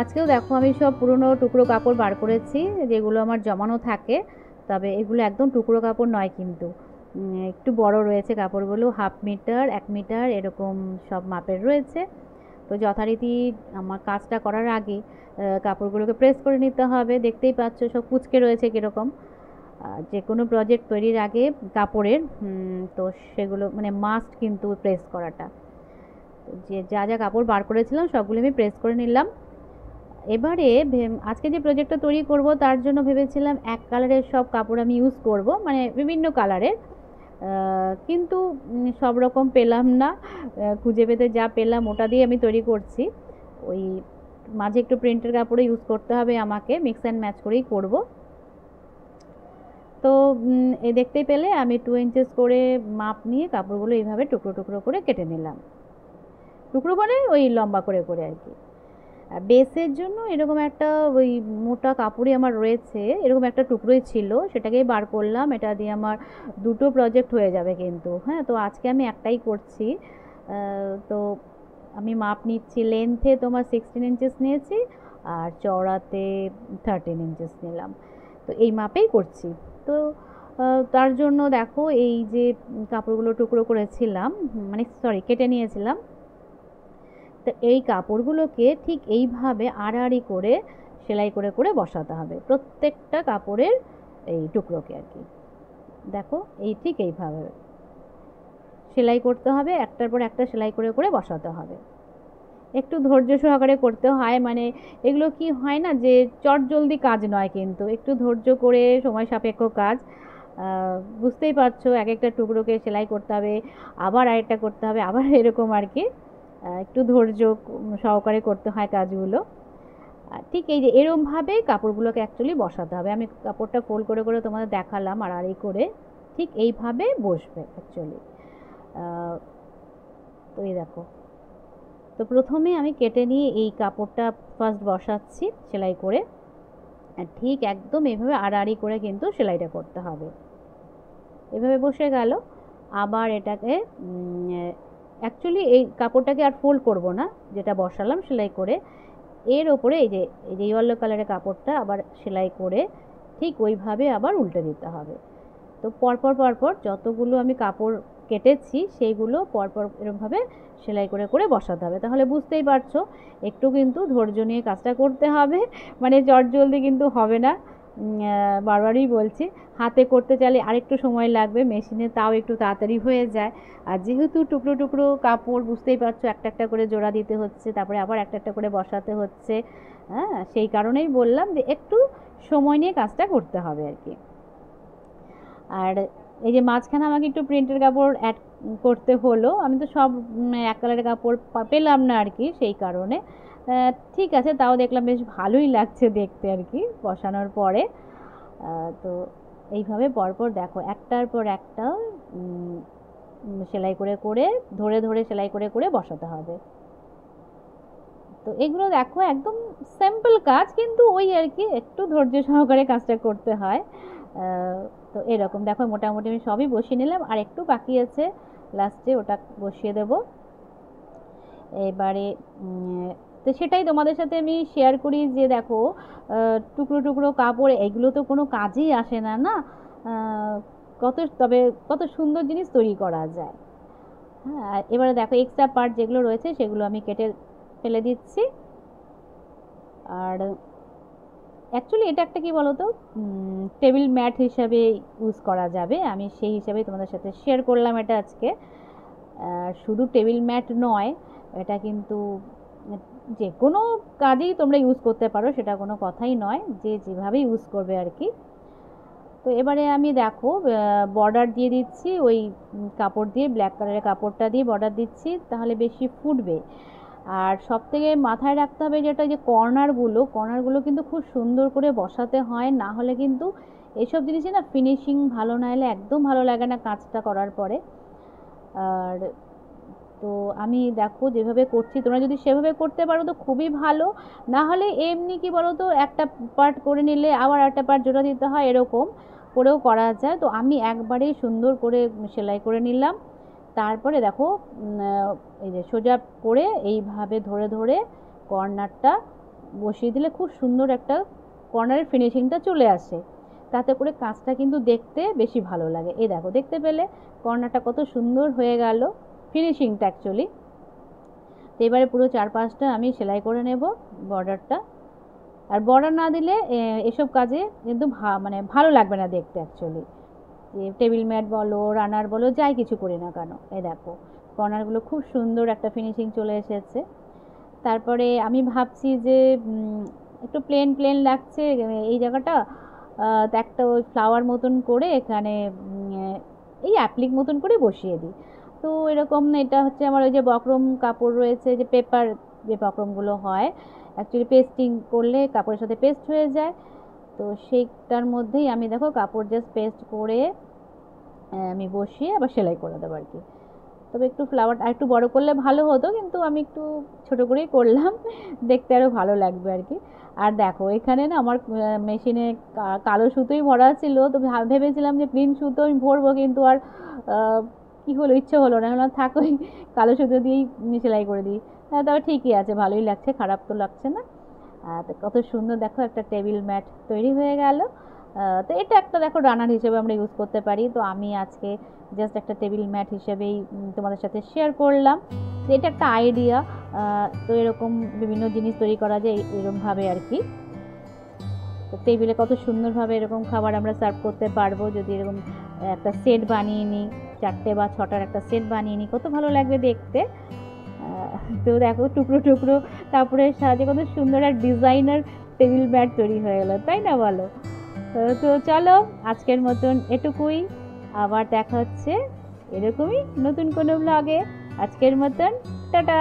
আজকেও দেখো আমি সব পুরনো টুকরো কাপড় বার করেছি, যেগুলো আমার জমানো থাকে। তবে এগুলো একদম টুকরো কাপড় নয় কিন্তু, একটু বড় রয়েছে কাপড়গুলো, 1/2 মিটার 1 মিটার এরকম সব মাপের রয়েছে। তো যথারীতি আমার কাজটা করার আগে কাপড়গুলোকে প্রেস করে নিতে হবে। দেখতেই পাচ্ছ সব কুঁচকে রয়েছে কীরকম। যে কোনো প্রজেক্ট তৈরির আগে কাপড়ের তো সেগুলো মানে মাস্ট কিন্তু প্রেস করাটা। তো যে যা যা কাপড় বার করেছিলাম সবগুলো আমি প্রেস করে নিলাম। এবারে আজকে যে প্রজেক্টটা তৈরি করব তার জন্য ভেবেছিলাম এক কালারের সব কাপড় আমি ইউজ করব, মানে বিভিন্ন কালারের। কিন্তু সব রকম পেলাম না। খুঁজে পেতে যা পেলাম ওটা দিয়ে আমি তৈরি করছি। ওই মাঝে একটু প্রিন্টের কাপড়ও ইউজ করতে হবে আমাকে, মিক্স অ্যান্ড ম্যাচ করেই করব। তো এই দেখতেই পেলে আমি 2 ইঞ্চেস করে মাপ নিয়ে কাপড়গুলো এইভাবে টুকরো টুকরো করে কেটে নিলাম। টুকরো মানে ওই লম্বা করে করে আর কি। বেসের জন্য এরকম একটা ওই মোটা কাপড়ই আমার রয়েছে, এরকম একটা টুকরোই ছিল, সেটাকেই বার করলাম। এটা দিয়ে আমার দুটো প্রজেক্ট হয়ে যাবে কিন্তু, হ্যাঁ। তো আজকে আমি একটাই করছি। তো আমি মাপ নিচ্ছি, লেন্থে তোমার 16 ইঞ্চেস নিয়েছি আর চওড়াতে 13 ইঞ্চেস নিলাম। তো এই মাপেই করছি। তো তার জন্য দেখো এই যে কাপড়গুলো টুকরো করেছিলাম, মানে সরি কেটে নিয়েছিলাম, তো এই কাপড়গুলোকে ঠিক এইভাবে আড়াআড়ি করে সেলাই করে করে বসাতে হবে প্রত্যেকটা কাপড়ের এই টুকরোকে আর কি। দেখো এই ঠিক এইভাবে সেলাই করতে হবে, একটার পর একটা সেলাই করে করে বসাতে হবে। একটু ধৈর্য সহকারে করতে হয়, মানে এগুলো কি হয় না যে চটজলদি কাজ নয়, কিন্তু একটু ধৈর্য করে সময় সাপেক্ষ কাজ। বুঝতেই পারছো, এক একটা টুকরোকে সেলাই করতে হবে, আবার আরেকটা করতে হবে, আবার এরকম আর কি। একটু ধৈর্য সহকারে করতে হয় কাজগুলো। ঠিক এই যে এরমভাবে কাপড়গুলোকে অ্যাকচুয়ালি বসাতে হবে। আমি কাপড়টা ফোল্ড করে করে তোমাদের দেখালাম আড়াআড়ি করে, ঠিক এইভাবে বসবে অ্যাকচুয়ালি। তো এই দেখো, তো প্রথমে আমি কেটে নিয়ে এই কাপড়টা ফার্স্ট বসাচ্ছি সেলাই করে। ঠিক একদম এভাবে আড়াআড়ি করে কিন্তু সেলাইটা করতে হবে। এভাবে বসে গেল। আবার এটাকে অ্যাকচুয়ালি এই কাপড়টাকে আর ফোল্ড করব না, যেটা বসালাম সেলাই করে, এর ওপরে এই যে ইয়েলো কালারের কাপড়টা আবার সেলাই করে ঠিক ওইভাবে আবার উল্টে দিতে হবে। তো পরপর পরপর যতগুলো আমি কাপড় কেটেছি সেইগুলো পরপর এরকমভাবে সেলাই করে করে বসাতে হবে। তাহলে বুঝতেই পারছো একটু কিন্তু ধৈর্য নিয়ে কাজটা করতে হবে, মানে চটজলদি কিন্তু হবে না। বারবারই বলছি, হাতে করতে চাইলে আরেকটু সময় লাগবে, মেশিনে তাও একটু তাড়াতাড়ি হয়ে যায়। আর যেহেতু টুকরো টুকরো কাপড়, বুঝতেই পারছো একটা একটা করে জোড়া দিতে হচ্ছে, তারপরে আবার একটা একটা করে বসাতে হচ্ছে। হ্যাঁ, সেই কারণেই বললাম যে একটু সময় নিয়ে কাজটা করতে হবে আর কি। আর এই যে মাঝখানে আমাকে একটু প্রিন্টের কাপড় অ্যাড করতে হলো, আমি তো সব এক কালারের কাপড় পেলাম না আর কি, সেই কারণে। ঠিক আছে, তাও দেখলাম বেশ ভালোই লাগছে দেখতে আর কি বসানোর পরে। তো এইভাবে পরপর দেখো একটার পর একটা সেলাই করে করে ধরে ধরে সেলাই করে করে বসাতে হবে। তো এগুলো দেখো একদম সিম্পল কাজ, কিন্তু ওই আর কি একটু ধৈর্য সহকারে কাজটা করতে হয়। তো এরকম দেখো মোটামুটি আমি সবই বসিয়ে নিলাম, আর একটু বাকি আছে, লাস্টে ওটা বসিয়ে দেব এবারে। তো সেটাই তোমাদের সাথে আমি শেয়ার করি যে দেখো টুকরো টুকরো কাপড় এগুলো তো কোনো কাজেই আসে না না, তবে কত সুন্দর জিনিস তৈরি করা যায়। হ্যাঁ, এবারে দেখো এক্সট্রা পার্ট যেগুলো রয়েছে সেগুলো আমি কেটে ফেলে দিচ্ছি। আর অ্যাকচুয়ালি এটা একটা কি বলতো, টেবিল ম্যাট হিসাবে ইউজ করা যাবে, আমি সেই হিসাবেই তোমাদের সাথে শেয়ার করলাম এটা আজকে। শুধু টেবিল ম্যাট নয়, এটা কিন্তু যে কোনো কাজেই তোমরা ইউজ করতে পারো, সেটা কোনো কথাই নয়, যে যেভাবে ইউজ করবে আর কি। তো এবারে আমি দেখো বর্ডার দিয়ে দিচ্ছি, ওই কাপড় দিয়ে ব্ল্যাক কালারের কাপড়টা দিয়ে বর্ডার দিচ্ছি, তাহলে বেশি ফুটবে। আর সব থেকে মাথায় রাখতে হবে যেটা, যে কর্নারগুলো কিন্তু খুব সুন্দর করে বসাতে হয়, না হলে কিন্তু এইসব জিনিসে না ফিনিশিং ভালো না এলে একদম ভালো লাগে না কাজটা করার পরে। আর তো আমি দেখো যেভাবে করছি, তোমরা যদি সেভাবে করতে পারো তো খুবই ভালো, না হলে এমনি কি বলো তো একটা পার্ট করে নিলে আবার একটা পার্ট জোড়া দিতে হয়, এরকম করেও করা যায়। তো আমি একবারেই সুন্দর করে সেলাই করে নিলাম। তারপরে দেখো এই যে সোজা করে এইভাবে ধরে ধরে কর্নারটা বসিয়ে দিলে খুব সুন্দর একটা কর্নারের ফিনিশিংটা চলে আসে, তাতে করে কাজটা কিন্তু দেখতে বেশি ভালো লাগে। এই দেখো, দেখতে পেলে কর্নারটা কত সুন্দর হয়ে গেল, ফিনিশিংটা অ্যাকচুয়ালি। তো এবারে পুরো চারপাশটা আমি সেলাই করে নেব বর্ডারটা। আর বর্ডার না দিলে এসব কাজে কিন্তু মানে ভালো লাগবে না দেখতে অ্যাকচুয়ালি। টেবিল ম্যাট বলো, রানার বলো, যাই কিছু করি না কেন। এই দেখো কর্নারগুলো খুব সুন্দর একটা ফিনিশিং চলে এসেছে। তারপরে আমি ভাবছি যে একটু প্লেন প্লেন লাগছে এই জায়গাটা, একটা ওই ফ্লাওয়ার মতন করে এখানে এই অ্যাপ্লিক মতন করে বসিয়ে দিই। তো এরকম, এটা হচ্ছে আমার ওই যে বক্রম কাপড় রয়েছে, যে পেপার যে বক্রমগুলো হয় অ্যাকচুয়ালি পেস্টিং করলে কাপড়ের সাথে পেস্ট হয়ে যায়। তো সেইটার মধ্যেই আমি দেখো কাপড় জাস্ট পেস্ট করে আমি বসিয়ে আবার সেলাই করে দেবো আর কি। তবে একটু ফ্লাওয়ারটা একটু বড় করলে ভালো হতো, কিন্তু আমি একটু ছোট করেই করলাম, দেখতে আরও ভালো লাগবে আর কি। আর দেখো এখানে না আমার মেশিনে কালো সুতোই ভরা ছিল, তো ভেবেছিলাম যে প্রিন্ট সুতো আমি ভরবো, কিন্তু আর কি হলো, ইচ্ছে হলো না, হলো থাক ওই কালো সুতো দিয়েই সেলাই করে দিই। তবে ঠিকই আছে, ভালোই লাগছে, খারাপ তো লাগছে না। তো কত সুন্দর দেখো একটা টেবিল ম্যাট তৈরি হয়ে গেল। তো এটা একটা দেখো রানার হিসেবে আমরা ইউজ করতে পারি। তো আমি আজকে জাস্ট একটা টেবিল ম্যাট হিসেবেই তোমাদের সাথে শেয়ার করলাম। তো এটা একটা আইডিয়া। তো এরকম বিভিন্ন জিনিস তৈরি করা যায় এরকমভাবে আর কি। তো টেবিলে কত সুন্দরভাবে এরকম খাবার আমরা সার্ভ করতে পারবো যদি এরকম একটা সেট বানিয়ে নিই, 4টে বা 6টার একটা সেট বানিয়ে নিই, কত ভালো লাগবে দেখতে। তো দেখো টুকরো টুকরো তারপরে সাহায্যে কত সুন্দর এক ডিজাইনার টেবিল ম্যাট তৈরি হয়ে গেল, তাই না বলো? তো চলো আজকের মতন এটুকুই, আবার দেখা হচ্ছে এরকমই নতুন কোনো ব্লগে। আজকের মতন টাটা।